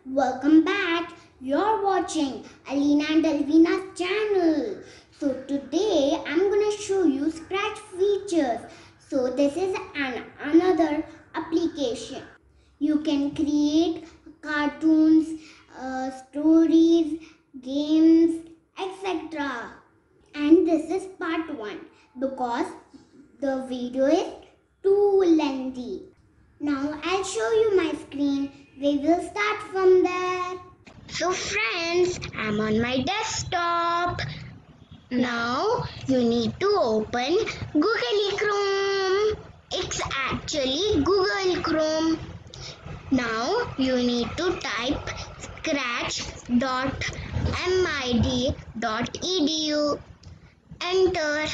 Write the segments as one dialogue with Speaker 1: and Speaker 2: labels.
Speaker 1: welcome back. You're watching Aleena and Alvina's channel. So today I'm gonna show you scratch features. So this is another application. You can create cartoons, stories, games, etc. And this is part 1 because the video is too lengthy. Now I'll show you my screen. We will start from there. So friends, I'm on my desktop. Now you need to open Google Chrome. It's actually Google Chrome. Now you need to type scratch.mid.edu. Enter.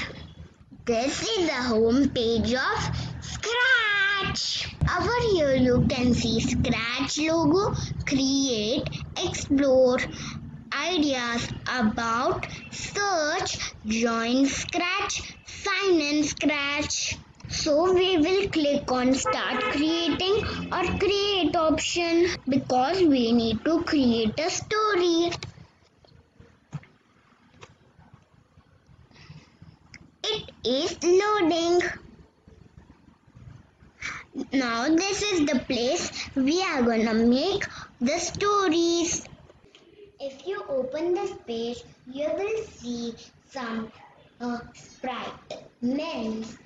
Speaker 1: This is the home page of Scratch. Over here you can see Scratch logo, create, explore, ideas about, search, join Scratch, sign in Scratch. So we will click on start creating or create option because we need to create a story. It is loading. Now this is the place we are gonna make the stories. If you open this page, you will see some Sprite means.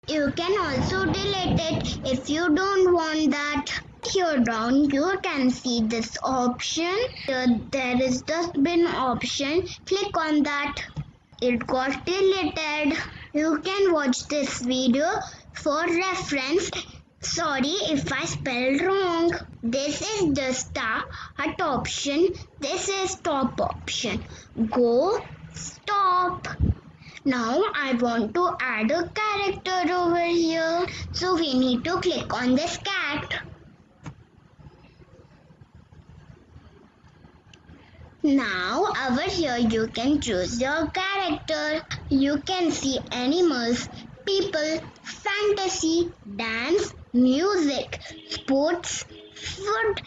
Speaker 1: You can also delete it if you don't want that. Here down you can see this option. Here there is dustbin option. Click on that. It got deleted. You can watch this video for reference. Sorry if I spelled wrong. This is the start option. This is stop option. Go, stop. Now I want to add a character over here. So we need to click on this cat. Now over here you can choose your character. You can see animals, people, fantasy, dance, music, sports, food,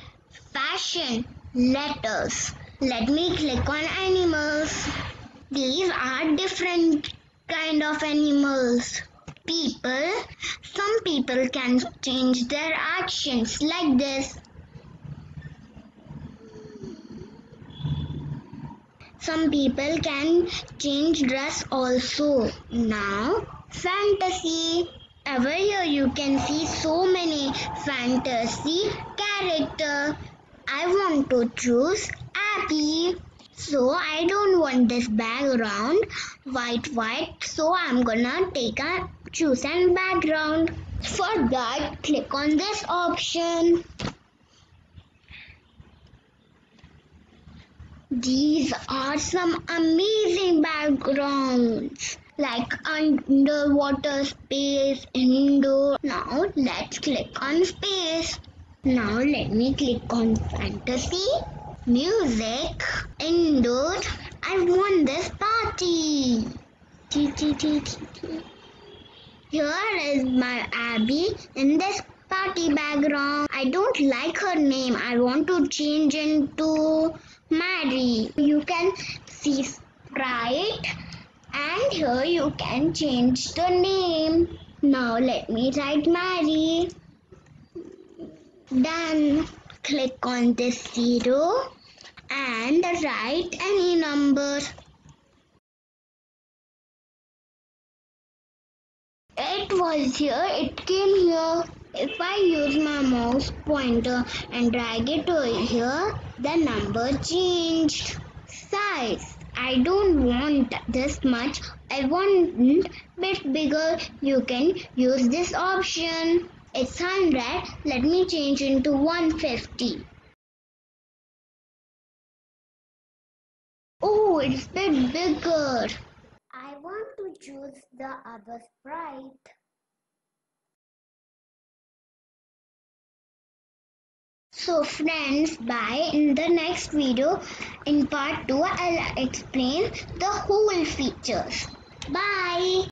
Speaker 1: fashion, letters. Let me click on animals. These are different kind of animals. People, some people can change their actions like this. Some people can change dress also. Now, fantasy. Over here you can see so many fantasy character. I want to choose Abby. So I don't want this background white. So I'm gonna choose a background. For that, click on this option. These are some amazing backgrounds like underwater, space, indoor. Now let's click on space. Now let me click on fantasy, music, indoor. I want this party. Here is my Abby in this party background. I don't like her name. I want to change into Mary. You can see Sprite and here you can change the name. Now let me write Mary. Done. Click on this 0 and write any number. It was here, it came here. If I use my mouse pointer and drag it over here, the number changed. Size. I don't want this much. I want a bit bigger. You can use this option. It's 100. Let me change into 150. Oh, it's a bit bigger. I want to choose the other Sprite. So friends, bye. In the next video, in part 2, I'll explain the whole features. Bye.